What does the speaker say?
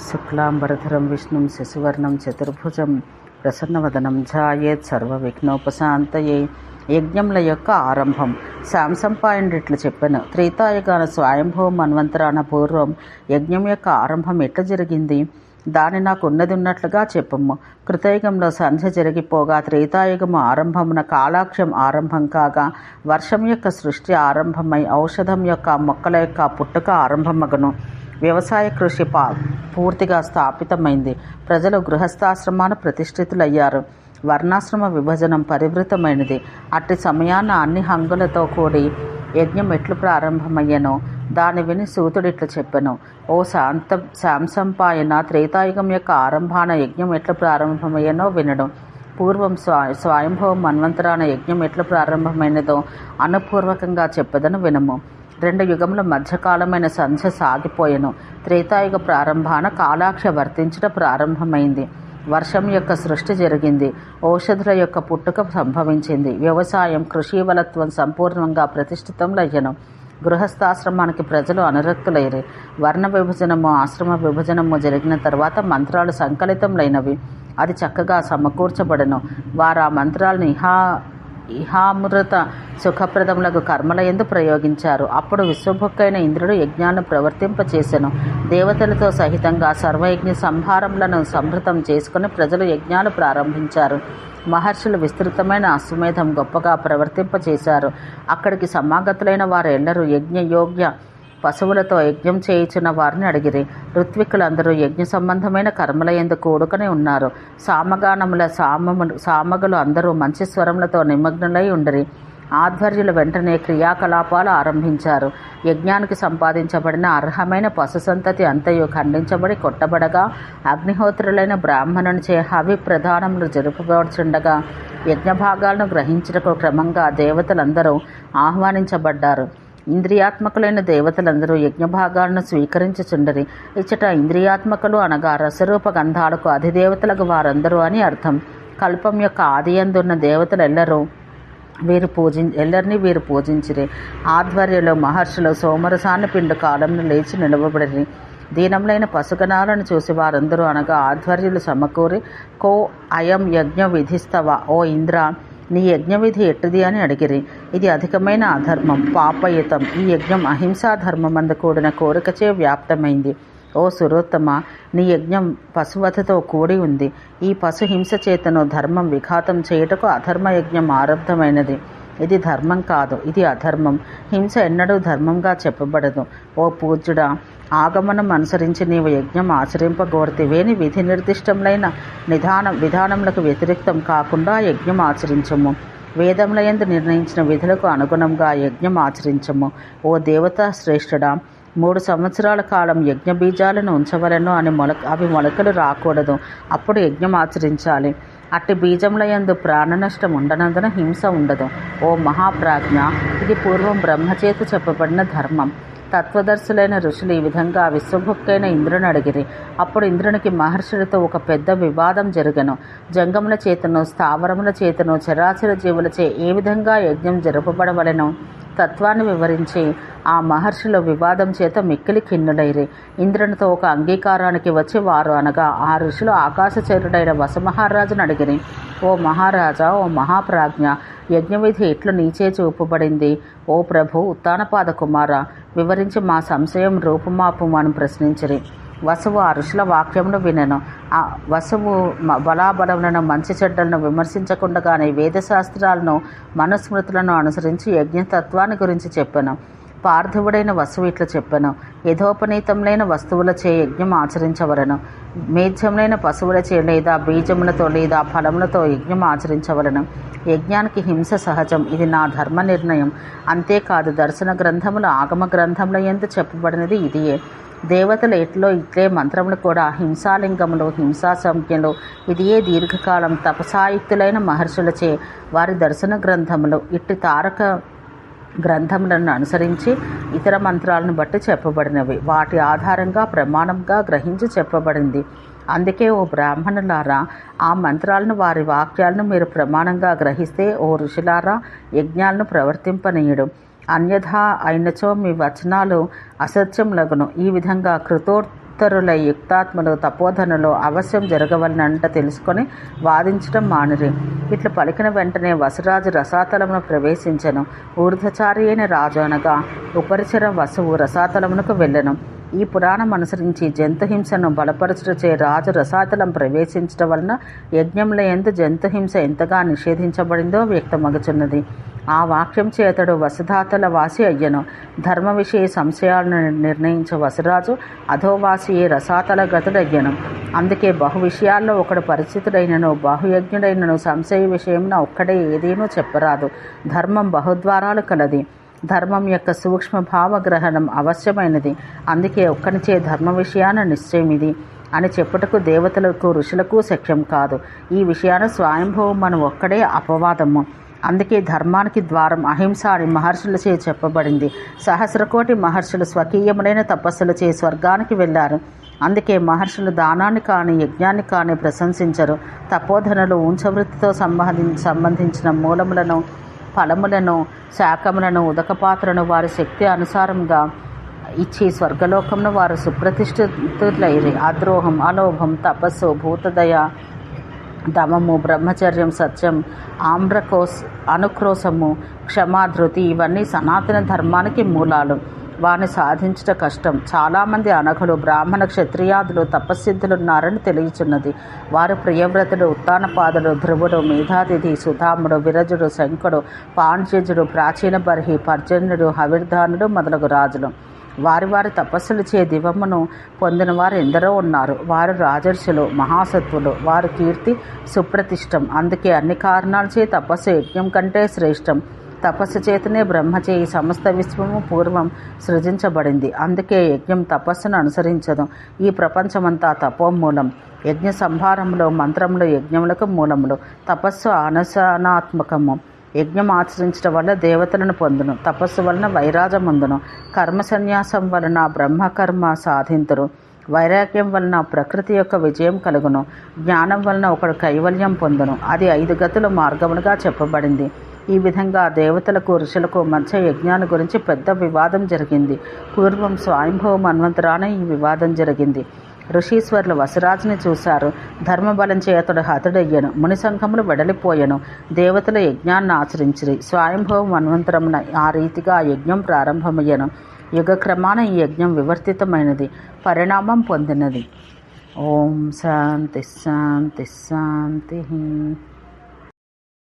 శుక్లాంబరధరం విష్ణుం శశివర్ణం చతుర్భుజం ప్రసన్నవదనం ఝాయేత్ సర్వవిఘ్నోపశాంతయే. యజ్ఞముల యొక్క ఆరంభం. శాంసంపాయనుడు ఇట్లు చెప్పాను, త్రేతాయుగాన స్వయంభవ మన్వంతరాన పూర్వం యజ్ఞం యొక్క ఆరంభం ఎట్లా జరిగింది, దాని నాకు ఉన్నట్లుగా చెప్పము. కృతయుగంలో సంధ్య జరిగిపోగా త్రేతాయుగము ఆరంభమున కాలాక్షం ఆరంభం కాగా వర్షం యొక్క సృష్టి ఆరంభమై ఔషధం యొక్క మొక్కల యొక్క పుట్టుక ఆరంభమగను. వ్యవసాయ కృషి పూర్తిగా స్థాపితమైంది. ప్రజలు గృహస్థాశ్రమాన ప్రతిష్ఠితులయ్యారు. వర్ణాశ్రమ విభజనం పరివృతమైనది. అట్టి సమయాన అన్ని హంగులతో కూడి యజ్ఞం ఎట్లు ప్రారంభమయ్యనో దాని విని సూతుడిట్లు చెప్పెను, ఓ శాంసంపాయన, త్రేతాయుగం యొక్క ఆరంభాన యజ్ఞం ఎట్లు ప్రారంభమయ్యనో వినడు. పూర్వం స్వయంభవ మన్వంతరాన యజ్ఞం ఎట్లు ప్రారంభమైనదో అనుపూర్వకంగా చెప్పదను వినము. 2 యుగముల మధ్యకాలమైన సంధ్య సాగిపోయెను. త్రేతాయుగ ప్రారంభాన కాలాక్ష వర్తించడం ప్రారంభమైంది. వర్షం యొక్క సృష్టి జరిగింది. ఔషధుల యొక్క పుట్టుక సంభవించింది. వ్యవసాయం, కృషివలత్వం సంపూర్ణంగా ప్రతిష్ఠితంలయ్యను. గృహస్థాశ్రమానికి ప్రజలు అనురక్తులైరి. వర్ణ విభజనము, ఆశ్రమ విభజనము జరిగిన తర్వాత మంత్రాలు సంకలితంలైనవి. అది చక్కగా సమకూర్చబడను. వారు ఆ మంత్రాలను ఇహామృత సుఖప్రదములకు కర్మలయందు ప్రయోగించారు. అప్పుడు విశ్వభుక్కైన ఇంద్రుడు యజ్ఞాన్ని ప్రవర్తింపచేసెను. దేవతలతో సహితంగా సర్వయజ్ఞ సంహారములను సంభృతం చేసుకుని ప్రజలు యజ్ఞాలు ప్రారంభించారు. మహర్షులు విస్తృతమైన అశ్వమేధం గొప్పగా ప్రవర్తింపచేశారు. అక్కడికి సమాగతులైన వారు ఎల్లరూ యజ్ఞయోగ్య పశువులతో యజ్ఞం చేయుచున్న వారిని అడిగిరి. ఋత్విక్కులందరూ యజ్ఞ సంబంధమైన కర్మలయందు కూడుకొని ఉన్నారు. సామగులు అందరూ మంచి స్వరములతో నిమగ్నులై ఉండరి. ఆధ్వర్యులు వెంటనే క్రియాకలాపాలు ఆరంభించారు. యజ్ఞానికి సంపాదించబడిన అర్హమైన పశు సంతతి అంతయు ఖండించబడి కొట్టబడగా అగ్నిహోత్రులైన బ్రాహ్మణునిచే హవి ప్రధానములు జరుపబడుచుండగా యజ్ఞభాగాలను గ్రహించటకు క్రమంగా దేవతలందరూ ఆహ్వానించబడ్డారు. ఇంద్రియాత్మకులైన దేవతలందరూ యజ్ఞభాగాలను స్వీకరించుచుండరి. ఇచ్చట ఇంద్రియాత్మకులు అనగా రసరూప గంధాలకు అధిదేవతలకు వారందరూ అని అర్థం. కల్పం యొక్క ఆదియందున్న దేవతలు ఎల్లరినీ వీరు పూజించిరి. ఆధ్వర్యంలో మహర్షులు సోమరసాన్ని పిండు కాలంలో లేచి నిలవబడిరి. దీనములైన పశుగణాలను చూసి వారందరూ అనగా ఆధ్వర్యులు సమకూరి, కో అయం యజ్ఞ విధిస్తవ, ఓ ఇంద్ర, నీ యజ్ఞవిధి ఎట్టిది అని అడిగిరి. ఇది అధికమైన అధర్మం, పాపయుతం. ఈ యజ్ఞం అహింసా ధర్మమందు కూడిన కోరికచే వ్యాప్తమైంది. ఓ సురోత్తమ, నీ యజ్ఞం పశువధతో కూడి ఉంది. ఈ పశు హింస చేతను ధర్మం విఘాతం చేయుటకు అధర్మ యజ్ఞం ఆరంభమైనది. ఇది ధర్మం కాదు, ఇది అధర్మం. హింస ఎన్నడూ ధర్మంగా చెప్పబడదు. ఓ పూజ్యుడా, ఆగమనం అనుసరించి నీవు యజ్ఞం ఆచరింపగోరితివేని విధి నిర్దిష్టములైన విధానములకు వ్యతిరేక్తం కాకుండా యజ్ఞం ఆచరించము. వేదములయందు నిర్ణయించిన విధులకు అనుగుణంగా యజ్ఞం ఆచరించము. ఓ దేవతా శ్రేష్ఠుడా, 3 సంవత్సరాల కాలం యజ్ఞ బీజాలను ఉంచవలను అని అవి మొలకలు రాకూడదు. అప్పుడు యజ్ఞం ఆచరించాలి. అట్టి బీజములయందు ప్రాణనష్టం ఉండనందున హింస ఉండదు. ఓ మహాప్రాజ్ఞ, ఇది పూర్వం బ్రహ్మచేత చెప్పబడిన ధర్మం. తత్వదర్శులైన ఋషులు ఈ విధంగా విశ్వభుక్కైన ఇంద్రుని అడిగిరి. అప్పుడు ఇంద్రునికి మహర్షులతో ఒక పెద్ద వివాదం జరగను. జంగముల చేతను, స్థావరముల చేతను, చరాచర జీవులచే ఏ విధంగా యజ్ఞం జరపబడవలెనో తత్వాన్ని వివరించి ఆ మహర్షుల వివాదం చేత మిక్కిలి ఖిన్నులైరి. ఇంద్రునితో ఒక అంగీకారానికి వచ్చి వారు అనగా ఆ ఋషులు ఆకాశచరుడైన వసమహారాజును అడిగిరి. ఓ మహారాజా, ఓ మహాప్రాజ్ఞ, యజ్ఞవిధి ఎట్లు నీచే చూపబడింది? ఓ ప్రభు, ఉత్తానపాద కుమార, వివరించి మా సంశయం రూపుమాపుమని ప్రశ్నించిరి. వసువు ఆ ఋషుల వాక్యమును వినెను. ఆ వసువు బలాబలములను, మంచి చెడ్డలను విమర్శించకుండానే వేదశాస్త్రాలను, మనుస్మృతులను అనుసరించి యజ్ఞతత్వాన్ని గురించి చెప్పెను. పార్థివుడైన వసువు ఇట్లా చెప్పెను, యథోపనీతములైన వస్తువులచే యజ్ఞం ఆచరించవలను. మేధ్యములైన పశువులచే లేదా బీజములతో లేదా ఫలములతో యజ్ఞం ఆచరించవలను. యజ్ఞానికి హింస సహజం. ఇది నా ధర్మ నిర్ణయం. అంతేకాదు, దర్శన గ్రంథములు, ఆగమ గ్రంథముల యందు చెప్పబడినది ఇదియే. దేవతలు ఎట్లో ఇట్లే మంత్రములు కూడా హింసాలింగములు, హింసా సంజ్ఞలు. ఇదియే దీర్ఘకాలం తపసాయుక్తులైన మహర్షులచే వారి దర్శన గ్రంథములు ఇట్టి తారక గ్రంథములను అనుసరించి ఇతర మంత్రాలను బట్టి చెప్పబడినవి. వాటి ఆధారంగా ప్రమాణంగా గ్రహించి చెప్పబడింది. అందుకే ఓ బ్రాహ్మణులారా, ఆ మంత్రాలను, వారి వాక్యాలను మీరు ప్రమాణంగా గ్రహిస్తే ఓ ఋషులారా, యజ్ఞాలను ప్రవర్తింపనీయడు. అన్యథా అయినచో మీ వచనాలు అసత్యములగును. ఈ విధంగా యుక్తరులై యుక్తాత్మలు తపోధనులు అవశ్యం జరగవలనంట తెలుసుకొని వాదించడం మానిరి. ఇట్లు పలికిన వెంటనే వసురాజు రసాతలమును ప్రవేశించెను. ఊర్ధ్వచారి అయిన రాజు అనగా ఉపరిచర వసువు రసాతలమునకు వెళ్ళెను. ఈ పురాణం అనుసరించి జంతుహింసను బలపరచుటచే రాజు రసాతలం ప్రవేశించడం వలన యజ్ఞముల యందు జంతుహింస ఎంతగా నిషేధించబడిందో వ్యక్తమగుచున్నది. ఆ వాక్యం చేతడు వసుధాతల వాసి అయ్యను. ధర్మ విషయ సంశయాలను నిర్ణయించే వసురాజు అధోవాసియే రసాతల గతుడయ్యను. అందుకే బహు విషయాల్లో ఒకడు పరిచితుడైనను బహుయజ్ఞుడైనను సంశయ విషయమున ఒక్కడే ఏదేనూ చెప్పరాదు. ధర్మం బహుద్వారాలు కలది. ధర్మం యొక్క సూక్ష్మ భావగ్రహణం అవశ్యమైనది. అందుకే ఒక్కనిచే ధర్మ విషయాన నిశ్చయం ఇది అని చెప్పుటకు దేవతలకు ఋషులకు శక్యం కాదు. ఈ విషయాన స్వయంభవం మన ఒక్కడే అపవాదము. అందుకే ధర్మానికి ద్వారం అహింస అని మహర్షులచే చెప్పబడింది. సహస్రకోటి మహర్షులు స్వకీయములైన తపస్సులచే స్వర్గానికి వెళ్ళారు. అందుకే మహర్షులు దానాన్ని కానీ యజ్ఞాన్ని కానీ ప్రశంసించరు. తపోధనులు ఉంచవృత్తితో సంబంధించిన మూలములను ఫలములను శాఖములను ఉదకపాత్రను వారి శక్తి అనుసారంగా ఇచ్చి స్వర్గలోకంలో వారు సుప్రతిష్ఠితులైరి. అద్రోహం, అలోభం, తపస్సు, భూతదయ, దమము, బ్రహ్మచర్యం, సత్యం, అనుక్రోశము, క్షమాధృతి ఇవన్నీ సనాతన ధర్మానికి మూలాలు. వారిని సాధించట కష్టం. చాలామంది అనఘులు బ్రాహ్మణ క్షత్రియాదులు తపస్సిద్ధులున్నారని తెలియచున్నది. వారు ప్రియవ్రతుడు, ఉత్తానపాదుడు, ధ్రువుడు, మేధాతిథి, సుధాముడు, విరజుడు, శంకుడు, పాండ్యజుడు, ప్రాచీన బర్హి, పర్జన్యుడు, హవిర్ధానుడు మొదలగు రాజులు. వారి వారి తపస్సులచే దివమును పొందిన వారు ఎందరో ఉన్నారు. వారు రాజర్షులు, మహాసత్వులు. వారి కీర్తి సుప్రతిష్టం. అందుకే అన్ని కారణాలచే తపస్సు యజ్ఞం కంటే శ్రేష్టం. తపస్సు చేతనే బ్రహ్మచే ఈ సమస్త విశ్వము పూర్వం సృజించబడింది. అందుకే యజ్ఞం తపస్సును అనుసరించదు. ఈ ప్రపంచమంతా తపోమూలం. యజ్ఞ సంభారములో మంత్రములు యజ్ఞములకు మూలములు. తపస్సు అనసనాత్మకము. యజ్ఞం ఆచరించడం వల్ల దేవతలను పొందును. తపస్సు వలన వైరాజముందును. కర్మ సన్యాసం వలన బ్రహ్మకర్మ సాధింతురు. వైరాగ్యం వలన ప్రకృతి యొక్క విజయం కలుగును. జ్ఞానం వలన ఒకడు కైవల్యం పొందును. అది 5 గతుల మార్గములుగా చెప్పబడింది. ఈ విధంగా దేవతలకు ఋషులకు మధ్య యజ్ఞాన్ని గురించి పెద్ద వివాదం జరిగింది. పూర్వం స్వయంభవ మన్వంతరాన ఈ వివాదం జరిగింది. ఋషీశ్వరులు వసురాజుని చూశారు. ధర్మబలం చేతడు హతుడయ్యను. ముని సంఘములు వెడలిపోయెను. దేవతల యజ్ఞాన్ని ఆచరించిరి. స్వయంభవ మన్వంతరమున ఆ రీతిగా యజ్ఞం ప్రారంభమయ్యను. యుగక్రమాన ఈ యజ్ఞం వివర్తితమైనది, పరిణామం పొందినది. ఓం శాంతి శాంతి శాంతి.